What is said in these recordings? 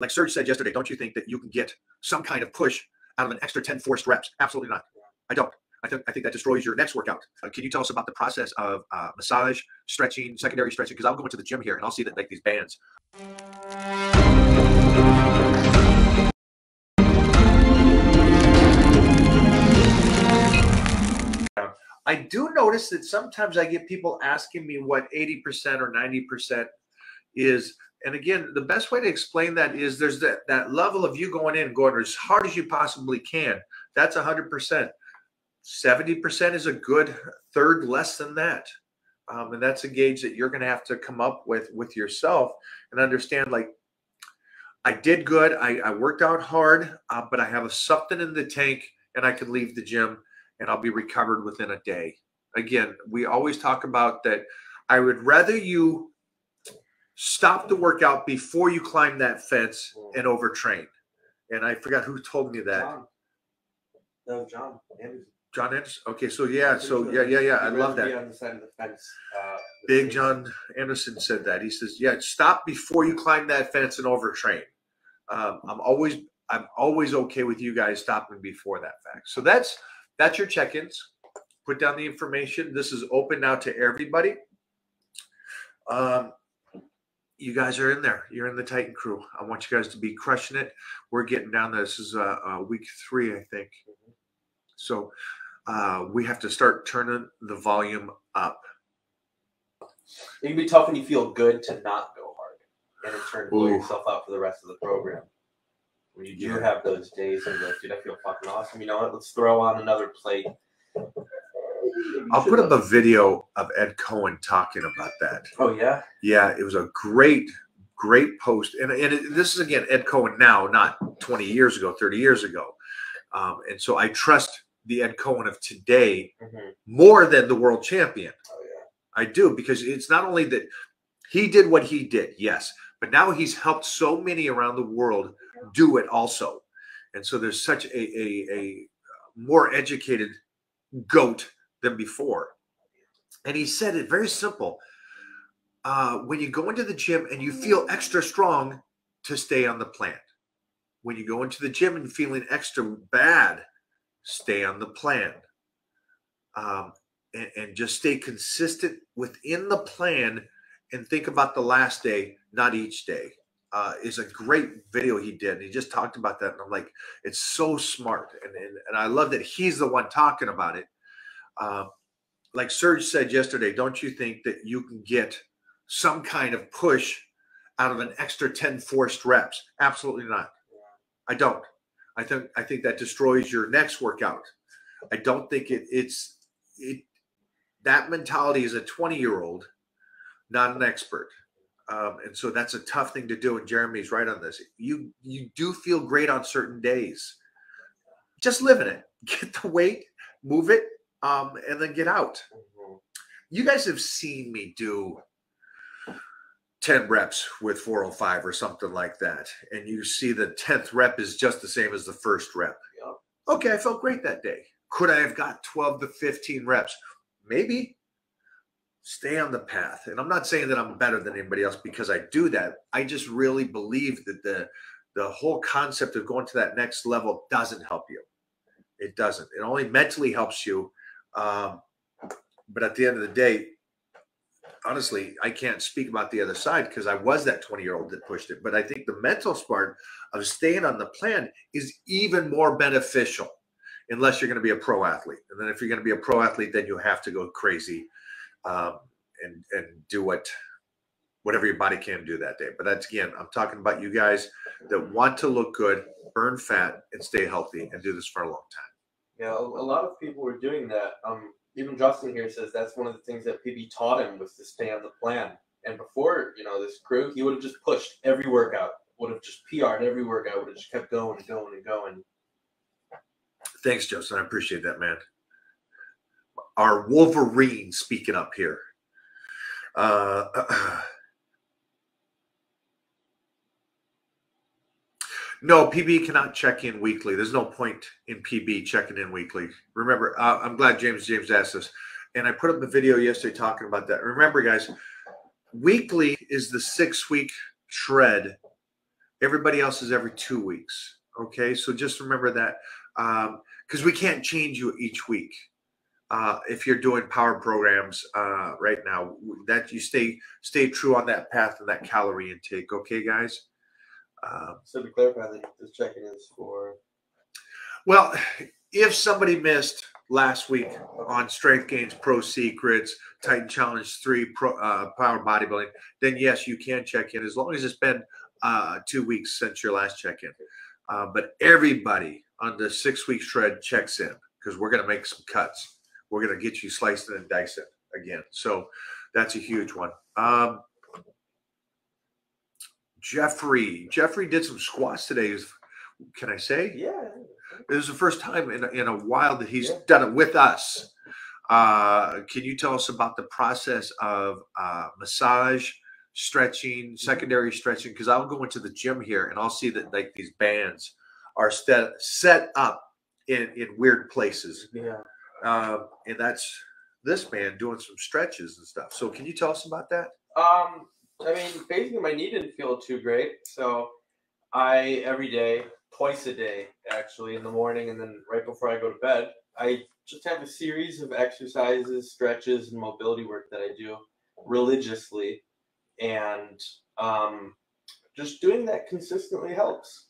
Like Serge said yesterday, don't you think that you can get some kind of push out of an extra 10 forced reps? Absolutely not. I don't. I think that destroys your next workout. Can you tell us about the process of massage, stretching, secondary stretching? Because I'll go into the gym here and I'll see that like these bands. I do notice that sometimes I get people asking me what 80% or 90% is. And again, the best way to explain that is there's that level of you going in and going as hard as you possibly can. That's 100%. 70% is a good third less than that. And that's a gauge that you're going to have to come up with yourself and understand, like, I did good. I worked out hard, but I have something in the tank and I could leave the gym and I'll be recovered within a day. Again, we always talk about that. I would rather you stop the workout before you climb that fence and overtrain. And I forgot who told me that. John Anderson. John Anderson. Okay, so yeah, I love that. On the side of the fence. Big John Anderson said that. He says, "Yeah, stop before you climb that fence and overtrain." I'm always okay with you guys stopping before that fact. So that's your check-ins. Put down the information. This is open now to everybody. You guys are in there. You're in the Titan crew. I want you guys to be crushing it. We're getting down there. This is week 3, I think. So we have to start turning the volume up. It can be tough when you feel good to not go hard and in turn blow yourself out for the rest of the program. When you do have those days and like, dude, I feel fucking awesome. You know what? Let's throw on another plate. I'll put up a video of Ed Cohen talking about that. Oh, yeah? Yeah, it was a great post. And this is, again, Ed Cohen now, not 20 years ago, 30 years ago. And so I trust the Ed Cohen of today more than the world champion. Oh, yeah. I do, because it's not only that he did what he did, yes, but now he's helped so many around the world do it also. And so there's such a more educated GOAT than before. And he said it very simple. When you go into the gym and you feel extra strong, to stay on the plan. When you go into the gym and feeling extra bad, stay on the plan. And just stay consistent within the plan and think about the last day, not each day. Is a great video he did. And he just talked about that. And I'm like, it's so smart. And I love that he's the one talking about it. Like Serge said yesterday, don't you think that you can get some kind of push out of an extra 10 forced reps? Absolutely not. I don't. I think that destroys your next workout. I don't think that mentality is a 20-year-old, not an expert. And so that's a tough thing to do. And Jeremy's right on this. You do feel great on certain days. Just live in it. Get the weight, move it, and then get out. You guys have seen me do 10 reps with 405 or something like that. And you see the 10th rep is just the same as the first rep. Okay, I felt great that day. Could I have got 12 to 15 reps? Maybe. Stay on the path. And I'm not saying that I'm better than anybody else because I do that. I just really believe that the whole concept of going to that next level doesn't help you. It doesn't. It only mentally helps you. But at the end of the day, honestly, I can't speak about the other side because I was that 20-year-old that pushed it. But I think the mental part of staying on the plan is even more beneficial unless you're going to be a pro athlete. And then if you're going to be a pro athlete, then you have to go crazy and do whatever your body can do that day. But that's, again, I'm talking about you guys that want to look good, burn fat, and stay healthy and do this for a long time. Yeah, a lot of people were doing that. Even Justin here says that's one of the things that PB taught him was to stay on the plan. And before, this crew, he would have just pushed every workout, would have just PR'd every workout, would have just kept going and going and going. Thanks, Justin. I appreciate that, man. Our Wolverine speaking up here. No, PB cannot check in weekly. There's no point in PB checking in weekly. Remember, I'm glad James asked this. And I put up a video yesterday talking about that. Remember, guys, weekly is the 6-week shred Everybody else is every 2 weeks. Okay, so just remember that, because we can't change you each week. If you're doing power programs right now, that you stay true on that path and that calorie intake. Okay, guys. So to clarify, this check-in is for. Well, if somebody missed last week on Strength Gains Pro Secrets, Titan Challenge 3, Power Bodybuilding, then yes, you can check in as long as it's been 2 weeks since your last check-in. But everybody on the 6-week shred checks in because we're going to make some cuts. We're going to get you sliced and diced again. So that's a huge one. Jeffrey did some squats today. Can I say? Yeah. It was the first time in a while that he's done it with us. Can you tell us about the process of massage, stretching, secondary stretching? Because I'll go into the gym here and I'll see that like these bands are set up in weird places. Yeah. And that's this man doing some stretches and stuff. So can you tell us about that? I mean, basically my knee didn't feel too great. So I, every day, twice a day, actually, in the morning and then right before I go to bed, I just have a series of exercises, stretches, and mobility work that I do religiously. And just doing that consistently helps.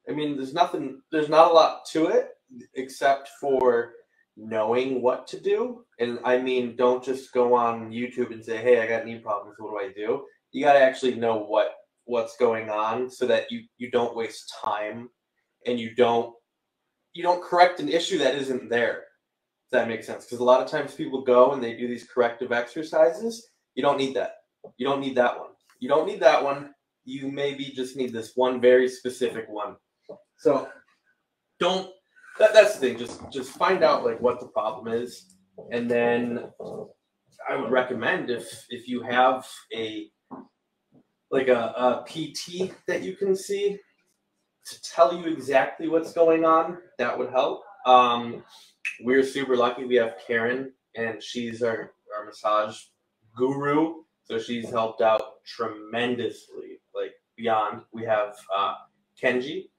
I mean, there's not a lot to it except for knowing what to do. And I mean, don't just go on YouTube and say, hey, I got knee problems, what do I do? You got to actually know what's going on so that you don't waste time and you don't correct an issue that isn't there. Does that make sense? Because a lot of times people go and they do these corrective exercises. You don't need that. You don't need that one. You don't need that one. You maybe just need this one very specific one. So that's the thing. Just find out like what the problem is. And then I would recommend if you have a PT that you can see to tell you exactly what's going on, that would help. We're super lucky. We have Karen, and she's our massage guru. So she's helped out tremendously, like beyond. We have Kenji.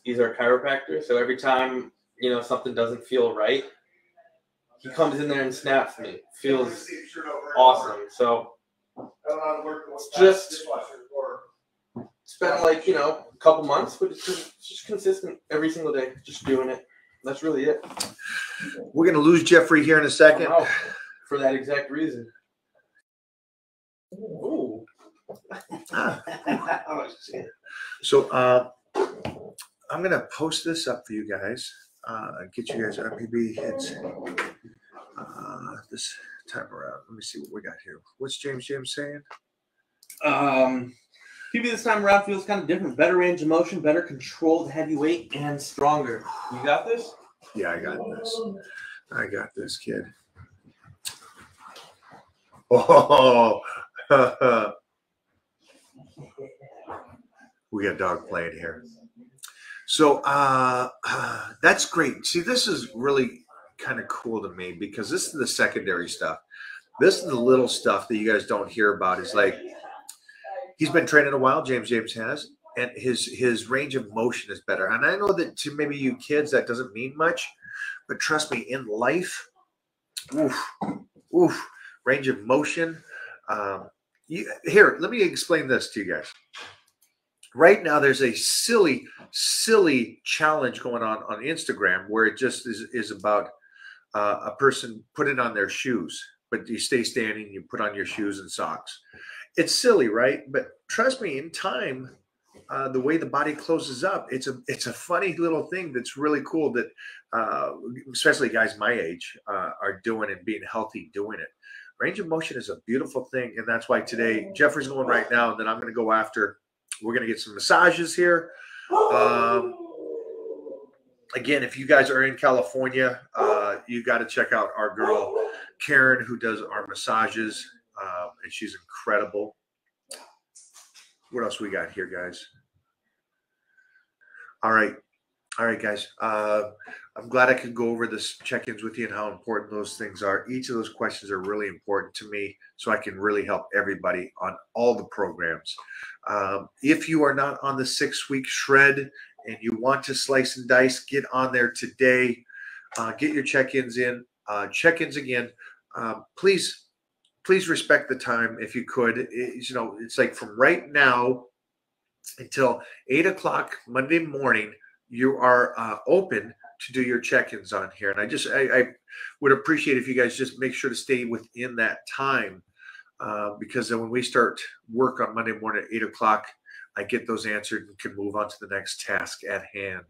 He's our chiropractor. So every time, something doesn't feel right, he comes in there and snaps me. Feels awesome. So just spend a couple months, but it's just consistent every single day, just doing it. That's really it. We're going to lose Jeffrey here in a second. For that exact reason. Ooh. Oh, shit. So I'm going to post this up for you guys. Get you guys, maybe it's this time around. Let me see what we got here. What's James saying? PB this time around feels kind of different. Better range of motion, better controlled heavy weight, and stronger. You got this? Yeah, I got this. I got this, kid. Oh, we got dog playing here. So that's great. See, this is really kind of cool to me because this is the secondary stuff. This is the little stuff that you guys don't hear about. Is like he's been training a while. James has, and his range of motion is better. And I know that to maybe you kids that doesn't mean much, but trust me, in life, range of motion. Here, let me explain this to you guys. Right now, there's a silly challenge going on Instagram where it just is about a person putting on their shoes, but you stay standing, you put on your shoes and socks. It's silly, right? But trust me, in time, the way the body closes up, it's a funny little thing that's really cool that especially guys my age are doing and being healthy doing it. Range of motion is a beautiful thing, and that's why today Jeffrey's going right now, and then I'm going to go after. We're going to get some massages here. Again, if you guys are in California, you got to check out our girl Karen, who does our massages, and she's incredible. What else we got here, guys? All right. All right, guys. I'm glad I could go over this check-ins with you and how important those things are. Each of those questions are really important to me, so I can really help everybody on all the programs. If you are not on the 6-week shred and you want to slice and dice, get on there today. Get your check-ins in. Check-ins again. Please respect the time if you could. It's like from right now until 8 o'clock Monday morning, you are open to do your check-ins on here. And I would appreciate if you guys just make sure to stay within that time, because then when we start work on Monday morning at 8 o'clock, I get those answered and can move on to the next task at hand.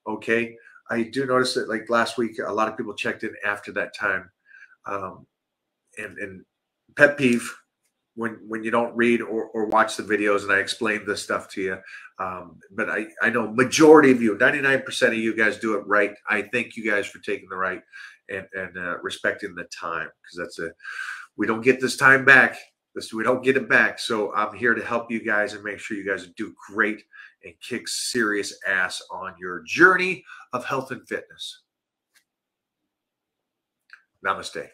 Okay. I do notice that like last week, a lot of people checked in after that time. And pet peeve, when you don't read or watch the videos and I explain this stuff to you. But I know majority of you, 99% of you guys do it right. I thank you guys for taking the right and respecting the time, because we don't get this time back. We don't get it back. So I'm here to help you guys and make sure you guys do great and kick serious ass on your journey of health and fitness. Namaste.